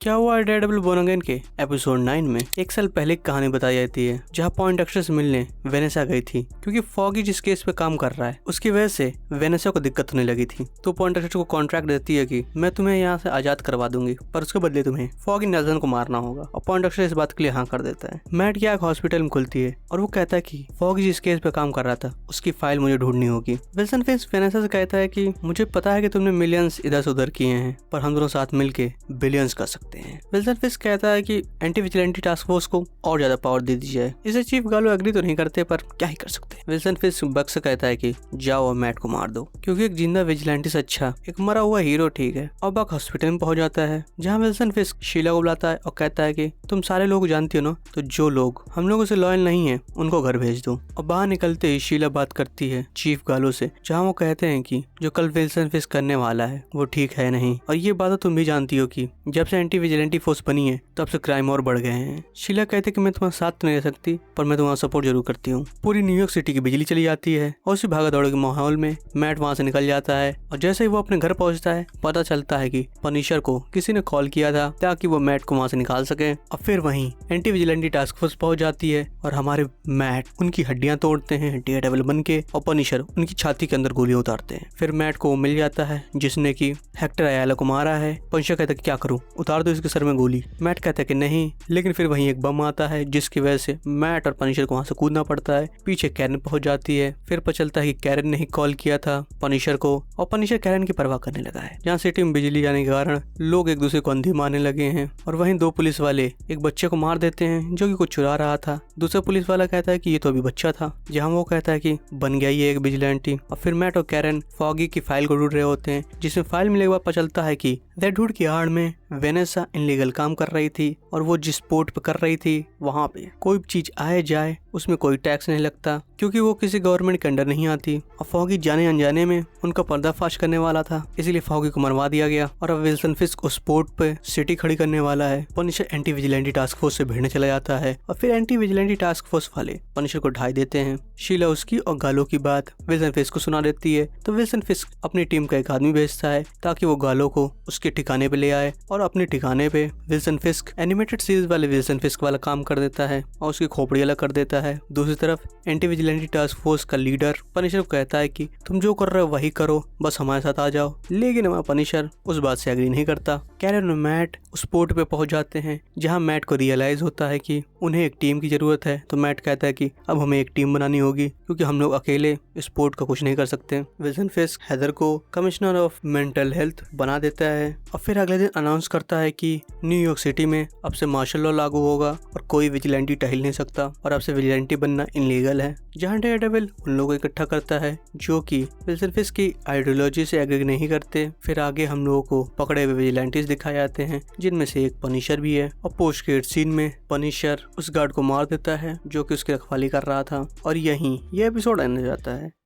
क्या हुआ है डेयरडेविल बोर्न अगेन के एपिसोड 9 में 1 साल पहले की कहानी बताई जाती है जहां पॉइंटएक्टर से मिलने वेनेसा गई थी क्योंकि फॉगी जिस केस पे काम कर रहा है उसकी वजह से वेनेसा को दिक्कत होने लगी थी। तो पॉइंटएक्टर को कॉन्ट्रैक्ट देती है कि मैं तुम्हें यहाँ से आजाद करवा दूंगी पर उसके बदले तुम्हें फॉगी नेल्सन को मारना होगा और पॉइंटएक्टर इस बात के लिए हाँ कर देता है। मैट की आंख हॉस्पिटल में खुलती है और वो कहता है कि फॉगी जिस केस पे काम कर रहा था उसकी फाइल मुझे ढूंढनी होगी। विल्सन फिस्क वेनेसा से कहता है कि मुझे पता है कि तुमने मिलियंस इधर से उधर किए हैं पर हम दोनों साथ मिलके बिलियंस कर सकते हैं। विल्सन फिस्क कहता है कि एंटी विजिलेंटी टास्क फोर्स को और ज्यादा पावर दे दी जाए। इसे चीफ गालो एग्री तो नहीं करते पर क्या ही कर सकते। विल्सन फिस्क बक से कहता है कि जाओ और मैट को मार दो क्योंकि एक जिंदा विजिलेंटी से अच्छा एक मरा हुआ हीरो ठीक है। और बक हॉस्पिटल में पहुंच जाता है जहां विल्सन फिस्क शीला को बुलाता है और कहता है कि तुम सारे लोग जानती हो ना तो जो लोग हम लोगों से लॉयल नहीं है उनको घर भेज दो। और बाहर निकलते ही शीला बात करती है चीफ गालो से जहाँ वो कहते हैं कि जो कल विल्सन फिस्क करने वाला है वो ठीक है नहीं और ये बात तो तुम भी जानती हो कि जब से एंटी विजिलेंटी फोर्स बनी है तब से क्राइम और बढ़ गए हैं। शीला कहते कि मैं तुम्हारे साथ तो नहीं रह सकती पर मैं तुम्हारा सपोर्ट जरूर करती हूँ। पूरी न्यूयॉर्क सिटी की बिजली चली जाती है और उसी भागा दौड़ के माहौल में मैट वहाँ से निकल जाता है और जैसे ही वो अपने घर पहुँचता है पता चलता है कि पनिशर को किसी ने कॉल किया था ताकि वो मैट को वहाँ से निकाल सके। और फिर वहीं एंटी विजिलेंटी टास्क फोर्स पहुँच जाती है और हमारे मैट उनकी हड्डियां तोड़ते हैं डेयरडेविल बन के और पनिशर उनकी छाती के अंदर गोलियां उतारते हैं। फिर मैट को मिल जाता है जिसने की हेक्टर अयाला को मारा है। पनिशर कहता है क्या करूं, उतार दो इसके सर में गोली। मैट कहता है कि नहीं, लेकिन फिर वहीं एक बम आता है जिसकी वजह से मैट और पनिशर को वहां से कूदना पड़ता है। पीछे कैरन पहुंच जाती है। फिर पता चलता है कि कैरन ने ही कॉल किया था पनिशर को और पनिशर कैरन की परवाह करने लगा है। जहाँ सिटी में बिजली जाने के कारण लोग एक दूसरे को अंधी मारने लगे हैं और वहीं 2 पुलिस वाले एक बच्चे को मार देते हैं जो कि कुछ चुरा रहा था। दूसरा पुलिस वाला कहता है कि ये तो अभी बच्चा था, जहाँ वो कहता है कि बन गया ये एक विजिलेंटी। और फिर मैट और कैरन फॉगी की फाइल को ढूंढ रहे होते हैं जिसमें फाइल मिलने के बाद पता चलता है कि रेड हुड की आड़ में वेनेसा इनलीगल काम कर रही थी और वो जिस पोर्ट पे कर रही थी वहाँ पे कोई चीज आए जाए उसमें कोई टैक्स नहीं लगता क्योंकि वो किसी गवर्नमेंट के अंडर नहीं आती। और फॉगी जाने अनजाने में उनका पर्दाफाश करने वाला था इसीलिए फॉगी को मरवा दिया गया और अब विल्सन फिस्क उस पोर्ट पे सिटी खड़ी करने वाला है। Punisher anti vigilante task force से भिड़ने चला जाता है और फिर एंटी विजिलेंटी टास्क फोर्स वाले पनिशर को ढाई देते हैं। शीला उसकी और गालो की बात विल्सन फिस्क को सुना देती है तो विल्सन फिस्क अपनी टीम का एक आदमी भेजता है ताकि वो गालो को उसके ठिकाने पे ले आए और अपने ठिकाने पे विल्सन फिस्क एनिमेटेड सीरीज वाले विल्सन फिस्क वाला काम कर देता है और उसकी खोपड़ी अलग कर देता है। दूसरी तरफ एंटी विजिलेंटी टास्क फोर्स का लीडर पनिशर को कहता है कि तुम जो कर रहे हो वही करो, बस हमारे साथ आ जाओ। लेकिन हमारा पनिशर उस बात से एग्री नहीं करता। कैरन और मैट उस पोर्ट पे पहुंच जाते हैं जहां मैट को रियलाइज होता है कि उन्हें एक टीम की जरूरत है। तो मैट कहता है कि अब हमें एक टीम बनानी होगी क्योंकि हम लोग अकेले इस पोर्ट का कुछ नहीं कर सकते। विल्सन फिस्क हैदर को कमिश्नर ऑफ मेंटल हेल्थ बना देता है और फिर अगले दिन अनाउंस करता है कि न्यूयॉर्क सिटी में अब से मार्शल लॉ लागू होगा और कोई विजिलेंटी टहल नहीं सकता और अब से विजिलेंटी बनना इनलीगल है। जहां डेयरडेविल उन लोगों को इकट्ठा करता है जो कि विल्सन फिस्क की आइडियोलॉजी से एग्री नहीं करते। फिर आगे हम लोगों को पकड़े हुए विजिलेंटीज दिखाए जाते हैं जिनमें से एक पनिशर भी है और पोस्ट क्रेडिट सीन में पनिशर उस गार्ड को मार देता है जो कि उसकी रखवाली कर रहा था और यहीं यह एपिसोड एंड हो जाता है।